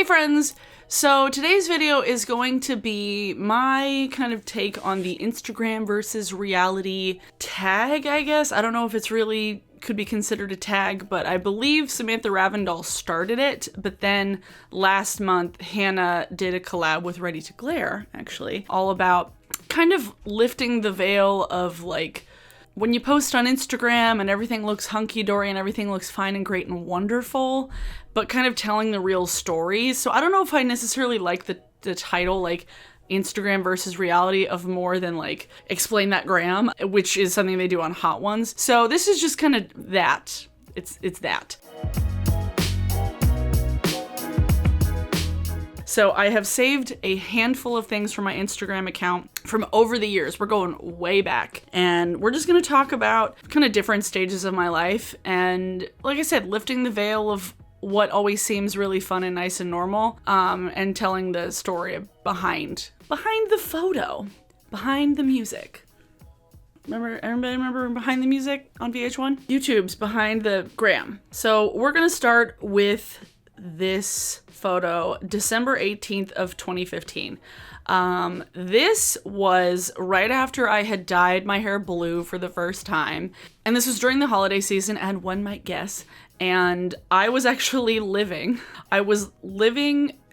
Hey friends! So today's video is going to be my kind of take on the Instagram versus reality tag, I guess. I don't know if it's really could be considered a tag, but I believe Samantha Ravndal started it, but then last month Hannah did a collab with Ready to Glare, actually, all about kind of lifting the veil of like when you post on Instagram and everything looks hunky-dory and everything looks fine and great and wonderful, but kind of telling the real stories. So I don't know if I necessarily like the title, like Instagram versus reality, of more than like Explain That Gram, which is something they do on Hot Ones. So this is just kind of that. It's that. So I have saved a handful of things from my Instagram account from over the years. We're going way back. And we're just going to talk about kind of different stages of my life. And like I said, lifting the veil of what always seems really fun and nice and normal, and telling the story behind the photo, behind the music. Everybody remember Behind the Music on VH1? YouTube's Behind the Gram. So we're going to start with this photo, December 18th of 2015. This was right after I had dyed my hair blue for the first time. And this was during the holiday season, and one might guess. And I was actually living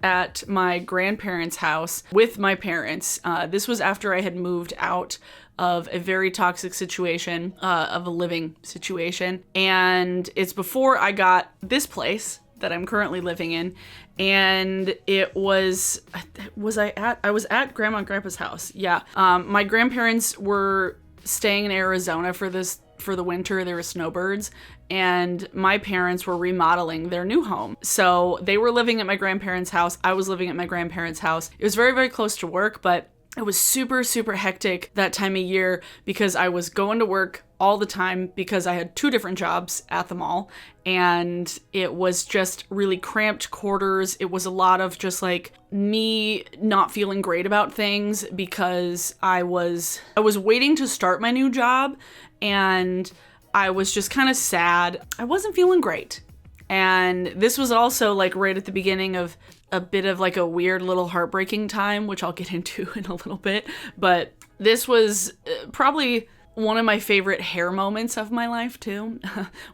at my grandparents' house with my parents. This was after I had moved out of a very toxic situation, of a living situation. And it's before I got this place that I'm currently living in. And I was at Grandma and Grandpa's house. Yeah. My grandparents were staying in Arizona for the winter. There were snowbirds, and my parents were remodeling their new home. So they were living at my grandparents' house. I was living at my grandparents' house. It was very, very close to work, but it was super, super hectic that time of year because I was going to work all the time because I had two different jobs at the mall, and it was just really cramped quarters. It was a lot of just like me not feeling great about things because I was waiting to start my new job, and I was just kind of sad. I wasn't feeling great. And this was also like right at the beginning of a bit of like a weird little heartbreaking time, which I'll get into in a little bit. But this was probably one of my favorite hair moments of my life too.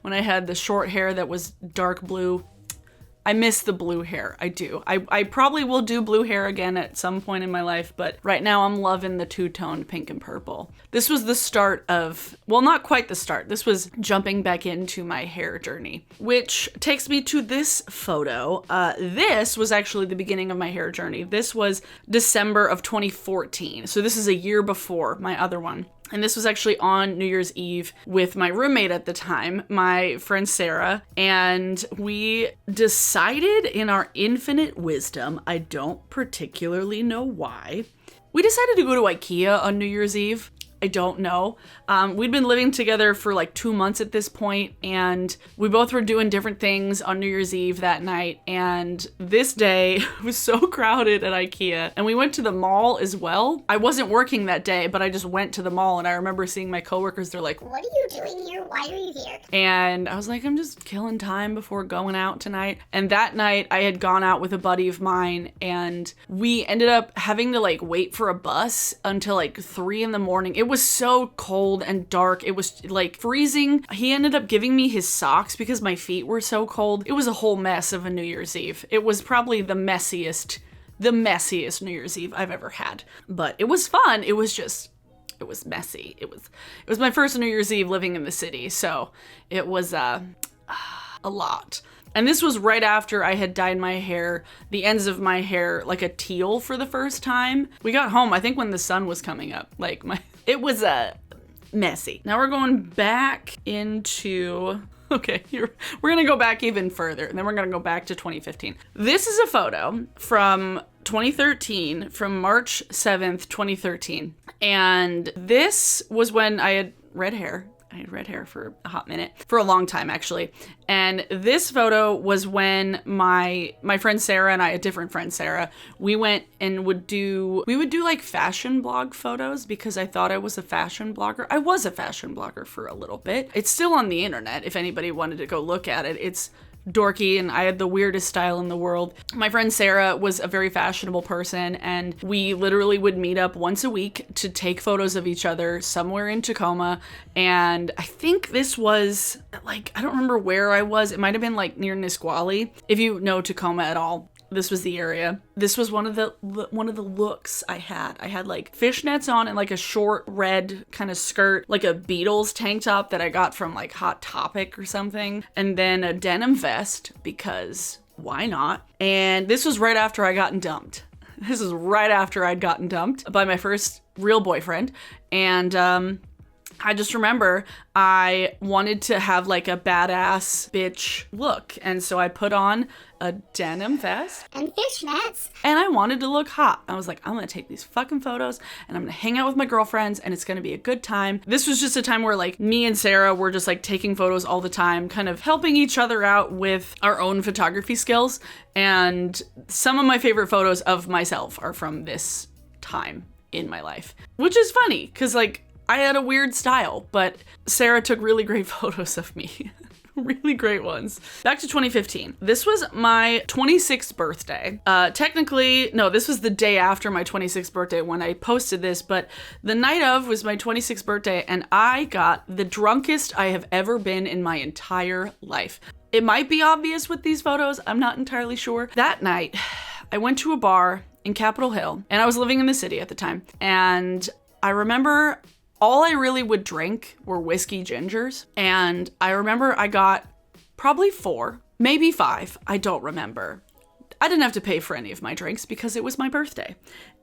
When I had the short hair that was dark blue. I miss the blue hair. I do. I probably will do blue hair again at some point in my life, but right now I'm loving the two-toned pink and purple. This was the start of, well, not quite the start. This was jumping back into my hair journey, which takes me to this photo. This was actually the beginning of my hair journey. This was December of 2014. So this is a year before my other one. And this was actually on New Year's Eve with my roommate at the time, my friend Sarah, and we decided in our infinite wisdom, I don't particularly know why, we decided to go to IKEA on New Year's Eve. I don't know. We'd been living together for like 2 months at this point, and we both were doing different things on New Year's Eve that night. And this day was so crowded at IKEA, and we went to the mall as well. I wasn't working that day, but I just went to the mall, and I remember seeing my coworkers. They're like, "What are you doing here? Why are you here?" And I was like, "I'm just killing time before going out tonight." And that night I had gone out with a buddy of mine, and we ended up having to like wait for a bus until like 3 a.m. It was so cold and dark. It was like freezing. He ended up giving me his socks because my feet were so cold. It was a whole mess of a New Year's Eve. It was probably the messiest New Year's Eve I've ever had. But it was fun. It was messy. It was my first New Year's Eve living in the city, so it was a lot. And this was right after I had dyed my hair, the ends of my hair, like a teal for the first time. We got home, I think, when the sun was coming up. It was messy. Now we're going back into, we're gonna go back even further, and then we're gonna go back to 2015. This is a photo from 2013, from March 7th, 2013. And this was when I had red hair. I had red hair for a hot minute, for a long time actually. And this photo was when my friend Sarah and I, a different friend Sarah, we went and would do like fashion blog photos because I thought I was a fashion blogger. I was a fashion blogger for a little bit. It's still on the internet if anybody wanted to go look at it. It's dorky and I had the weirdest style in the world. My friend Sarah was a very fashionable person, and we literally would meet up once a week to take photos of each other somewhere in Tacoma. And I think this was like, I don't remember where I was. It might have been like near Nisqually. If you know Tacoma at all, this was the area. This was one of the looks I had. I had like fishnets on and like a short red kind of skirt, like a Beatles tank top that I got from like Hot Topic or something, and then a denim vest because why not? And this was right after I gotten dumped. This is right after I'd gotten dumped by my first real boyfriend. And I just remember I wanted to have like a badass bitch look. And so I put on a denim vest and fishnets. And I wanted to look hot. I was like, I'm gonna take these fucking photos and I'm gonna hang out with my girlfriends and it's gonna be a good time. This was just a time where like me and Sarah were just like taking photos all the time, kind of helping each other out with our own photography skills. And some of my favorite photos of myself are from this time in my life, which is funny because like I had a weird style, but Sarah took really great photos of me. Really great ones. Back to 2015. This was my 26th birthday. Technically, no, this was the day after my 26th birthday when I posted this, but the night of was my 26th birthday and I got the drunkest I have ever been in my entire life. It might be obvious with these photos, I'm not entirely sure. That night, I went to a bar in Capitol Hill and I was living in the city at the time. And I remember all I really would drink were whiskey gingers. And I remember I got probably 4, maybe 5. I don't remember. I didn't have to pay for any of my drinks because it was my birthday.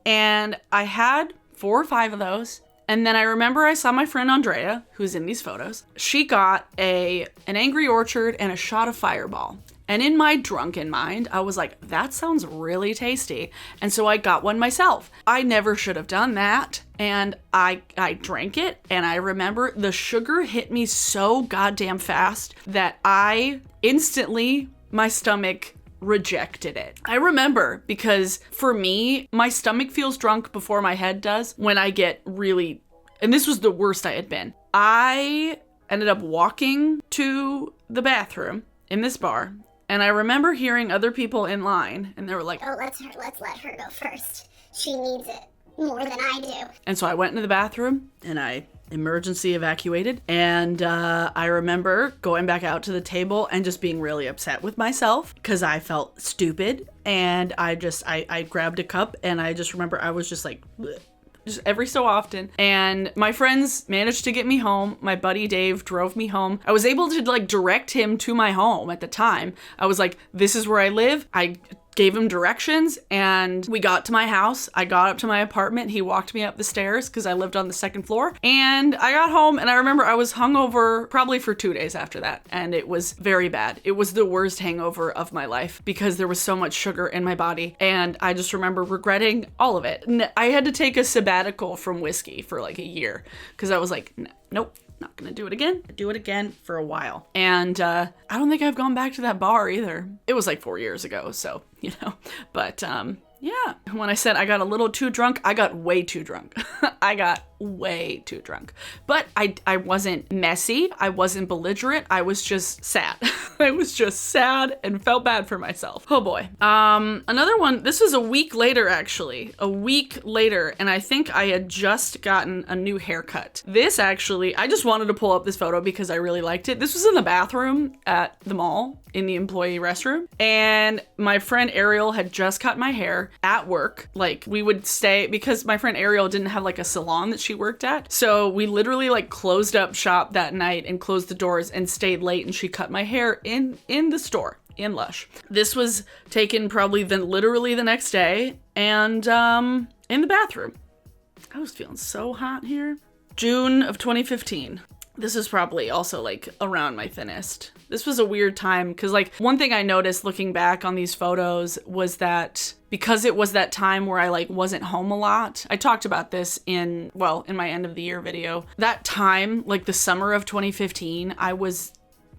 And I had 4 or 5 of those. And then I remember I saw my friend Andrea, who's in these photos. She got an Angry Orchard and a shot of Fireball. And in my drunken mind, I was like, that sounds really tasty. And so I got one myself. I never should have done that. And I drank it. And I remember the sugar hit me so goddamn fast that I instantly, my stomach rejected it. I remember because for me, my stomach feels drunk before my head does when I get really, and this was the worst I had been. I ended up walking to the bathroom in this bar. And I remember hearing other people in line, and they were like, oh, let's let her go first. She needs it more than I do. And so I went into the bathroom, and I emergency evacuated. And I remember going back out to the table and just being really upset with myself because I felt stupid. And I grabbed a cup, and I just remember I was just like, bleh. Just every so often. And my friends managed to get me home. My buddy Dave drove me home. I was able to like direct him to my home at the time. I was like, this is where I live. I gave him directions and we got to my house. I got up to my apartment. He walked me up the stairs because I lived on the 2nd floor. And I got home and I remember I was hungover probably for 2 days after that. And it was very bad. It was the worst hangover of my life because there was so much sugar in my body. And I just remember regretting all of it. I had to take a sabbatical from whiskey for like a year because I was like, nope. Not gonna do it again. Do it again for a while. And I don't think I've gone back to that bar either. It was like 4 years ago, so, you know. But yeah, when I said I got a little too drunk, I got way too drunk. I got way too drunk. But I wasn't messy. I wasn't belligerent. I was just sad. I was just sad and felt bad for myself. Oh boy. Another one, this was a week later actually. A week later, and I think I had just gotten a new haircut. This actually, I just wanted to pull up this photo because I really liked it. This was in the bathroom at the mall in the employee restroom. And my friend Ariel had just cut my hair at work. Like we would stay, because my friend Ariel didn't have like a salon that she worked at. So we literally like closed up shop that night and closed the doors and stayed late, and she cut my hair in the store in Lush. This was taken probably literally the next day, and in the bathroom. I was feeling so hot here. June of 2015. This is probably also like around my thinnest. This was a weird time because like one thing I noticed looking back on these photos was that because it was that time where I like wasn't home a lot. I talked about this in my end of the year video. That time, like the summer of 2015, I was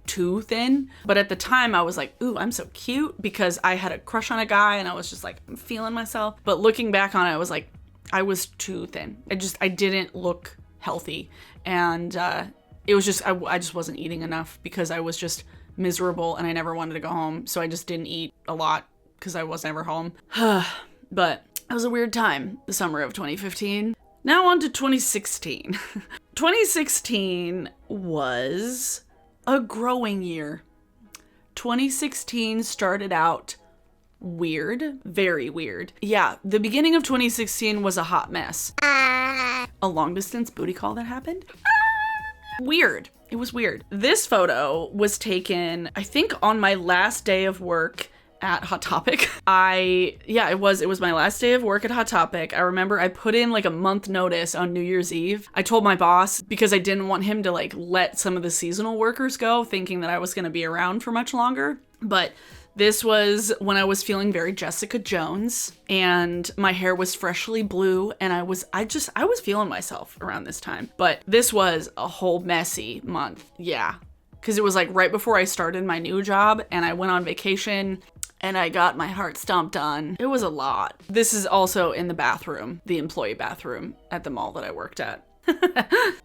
too thin. But at the time I was like, ooh, I'm so cute because I had a crush on a guy and I was just like, I'm feeling myself. But looking back on it, I was like, I was too thin. I didn't look healthy. And it was just, I just wasn't eating enough because I was just miserable and I never wanted to go home. So I just didn't eat a lot because I was never home. But it was a weird time, the summer of 2015. Now on to 2016. 2016 was a growing year. 2016 started out weird, very weird. Yeah, the beginning of 2016 was a hot mess. A long distance booty call that happened. Weird. It was weird. This photo was taken, I think, on my last day of work at Hot Topic. It was my last day of work at Hot Topic. I remember I put in like a month notice on New Year's Eve. I told my boss because I didn't want him to like let some of the seasonal workers go, thinking that I was going to be around for much longer. But this was when I was feeling very Jessica Jones and my hair was freshly blue and I was feeling myself around this time. But this was a whole messy month. Yeah. Because it was like right before I started my new job and I went on vacation and I got my heart stomped on. It was a lot. This is also in the bathroom, the employee bathroom at the mall that I worked at.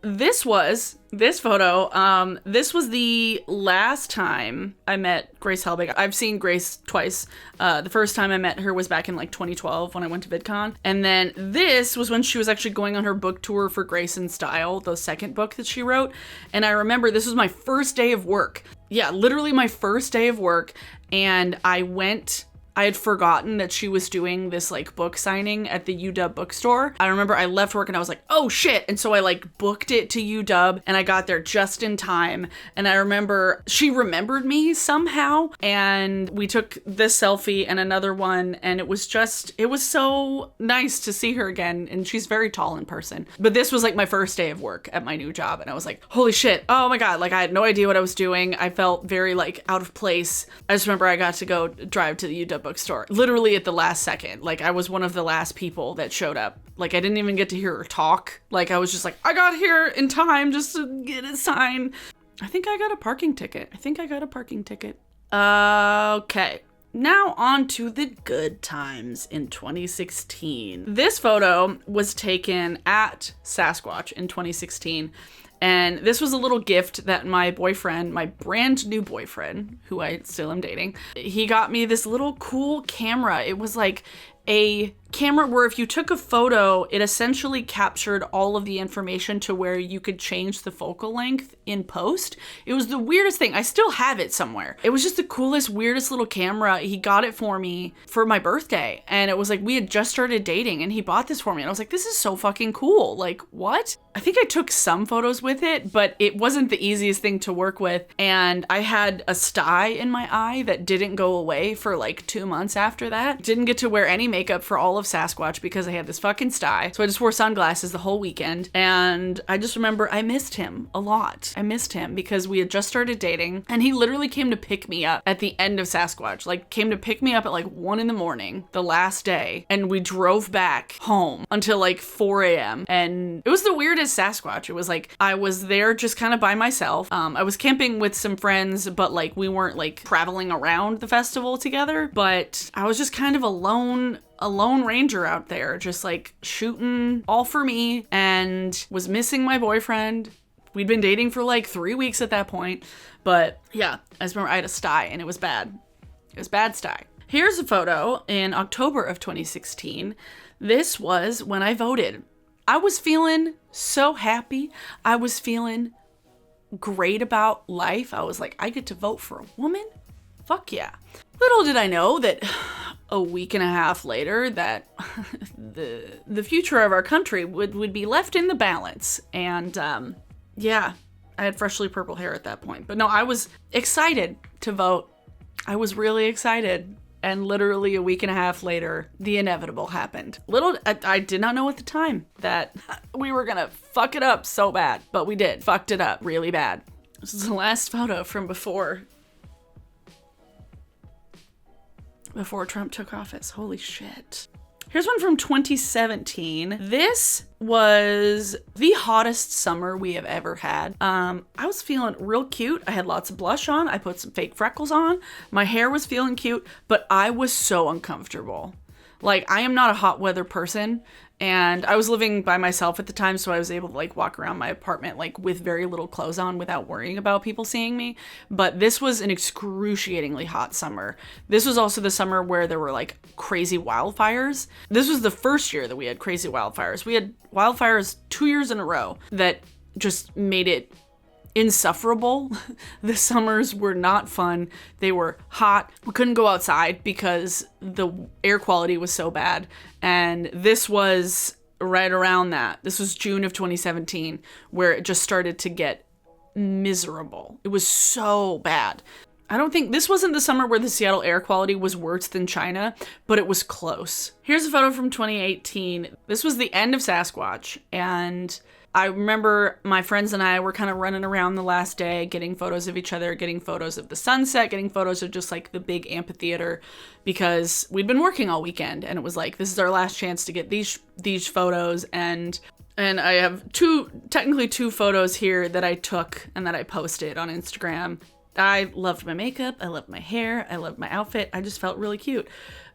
This photo, this was the last time I met Grace Helbig. I've seen Grace twice. The first time I met her was back in like 2012 when I went to VidCon. And then this was when she was actually going on her book tour for Grace in Style, the second book that she wrote. And I remember this was my first day of work. Yeah, literally my first day of work. And I had forgotten that she was doing this like book signing at the UW bookstore. I remember I left work and I was like, oh shit. And so I like booked it to UW and I got there just in time. And I remember she remembered me somehow. And we took this selfie and another one. And it was so nice to see her again. And she's very tall in person. But this was like my first day of work at my new job. And I was like, holy shit. Oh my God. Like I had no idea what I was doing. I felt very like out of place. I just remember I got to go drive to the UW bookstore literally at the last second. Like I was one of the last people that showed up. Like I didn't even get to hear her talk. Like I was just like, I got here in time just to get a sign. I think I got a parking ticket. Okay. Now on to the good times in 2016. This photo was taken at Sasquatch in 2016. And this was a little gift that my boyfriend, my brand new boyfriend, who I still am dating, he got me this little cool camera. It was like a camera where if you took a photo, it essentially captured all of the information to where you could change the focal length in post. It was the weirdest thing. I still have it somewhere. It was just the coolest, weirdest little camera. He got it for me for my birthday. And it was like, we had just started dating and he bought this for me. And I was like, this is so fucking cool. Like, what? I think I took some photos with it, but it wasn't the easiest thing to work with. And I had a sty in my eye that didn't go away for like 2 months after that. Didn't get to wear any makeup for all of Sasquatch because I had this fucking sty. So I just wore sunglasses the whole weekend. And I just remember I missed him a lot. I missed him because we had just started dating and he literally came to pick me up at the end of Sasquatch. Like came to pick me up at like 1 a.m, the last day. And we drove back home until like 4 a.m. And it was the weirdest Sasquatch. It was like, I was there just kind of by myself. I was camping with some friends, but like we weren't like traveling around the festival together, but I was just kind of a lone ranger out there, just like shooting all for me, and was missing my boyfriend. We'd been dating for like 3 weeks at that point, but yeah, I just remember I had a sty and it was bad. It was bad sty. Here's a photo in October of 2016. This was when I voted. I was feeling so happy. I was feeling great about life. I was like, I get to vote for a woman? Fuck yeah. Little did I know that a week and a half later that the future of our country would be left in the balance. And yeah, I had freshly purple hair at that point. But no, I was excited to vote. I was really excited. And literally a week and a half later, the inevitable happened. I did not know at the time that we were gonna fuck it up so bad, but we did. Fucked it up really bad. This is the last photo from before Trump took office. Holy shit. Here's one from 2017. This was the hottest summer we have ever had. I was feeling real cute. I had lots of blush on. I put some fake freckles on. My hair was feeling cute, but I was so uncomfortable. Like, I am not a hot weather person, And I was living by myself at the time, so I was able to like walk around my apartment like with very little clothes on without worrying about people seeing me. But this was an excruciatingly hot summer. This was also the summer where there were like crazy wildfires. This was the first year that we had crazy wildfires. We had wildfires 2 years in a row that just made it insufferable. The summers were not fun. They were hot. We couldn't go outside because the air quality was so bad. And this was right around that. This was June of 2017, where it just started to get miserable. It was so bad. I don't think this wasn't the summer where the Seattle air quality was worse than China, but it was close. Here's a photo from 2018. This was the end of Sasquatch, and I remember my friends and I were kind of running around the last day, getting photos of each other, getting photos of the sunset, getting photos of just like the big amphitheater, because we'd been working all weekend, and it was like, this is our last chance to get these photos. And I have technically two photos here that I took and that I posted on Instagram. I loved my makeup, I loved my hair, I loved my outfit. I just felt really cute.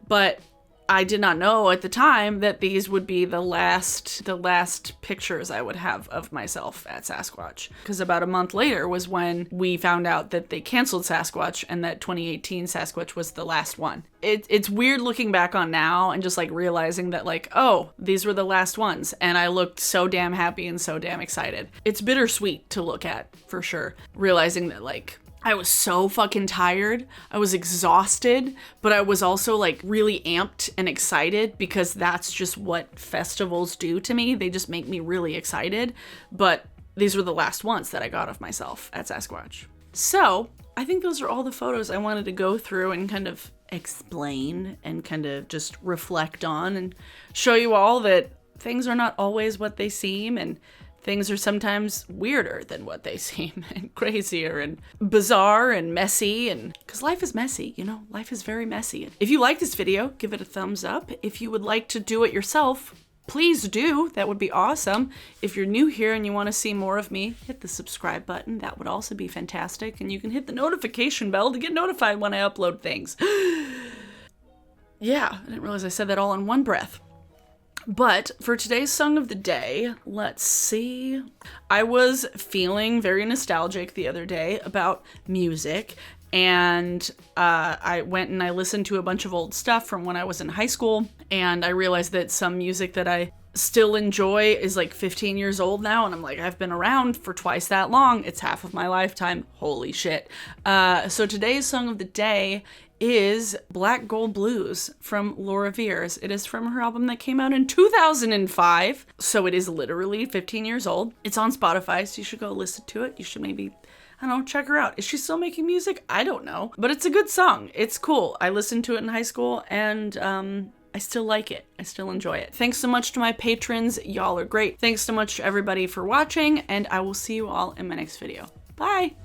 But I did not know at the time that these would be the last pictures I would have of myself at Sasquatch. Because about a month later was when we found out that they canceled Sasquatch and that 2018 Sasquatch was the last one. It's weird looking back on now and just like realizing that like, oh, these were the last ones. And I looked so damn happy and so damn excited. It's bittersweet to look at for sure. Realizing that like, I was so fucking tired. I was exhausted, but I was also like really amped and excited because that's just what festivals do to me. They just make me really excited. But these were the last ones that I got of myself at Sasquatch. So I think those are all the photos I wanted to go through and kind of explain and kind of just reflect on and show you all that things are not always what they seem, and things are sometimes weirder than what they seem, and crazier and bizarre and messy, and because life is messy, you know, life is very messy. If you like this video, give it a thumbs up. If you would like to do it yourself, please do. That would be awesome. If you're new here and you want to see more of me, hit the subscribe button. That would also be fantastic. And you can hit the notification bell to get notified when I upload things. Yeah, I didn't realize I said that all in one breath. But for today's song of the day, let's see. I was feeling very nostalgic the other day about music, and I went and I listened to a bunch of old stuff from when I was in high school, and I realized that some music that I still enjoy is like 15 years old now, and I'm like, I've been around for twice that long. It's half of my lifetime. Holy shit. So today's song of the day is Black Gold Blues from Veirs. It is from her album that came out in 2005, so it is literally 15 years old. It's on Spotify, so you should go listen to it. You should maybe, I don't know, check her out. Is she still making music? I don't know, but it's a good song. It's cool. I listened to it in high school, and I still like it. I still enjoy it. Thanks so much to my patrons. Y'all are great. Thanks so much to everybody for watching, and I will see you all in my next video. Bye!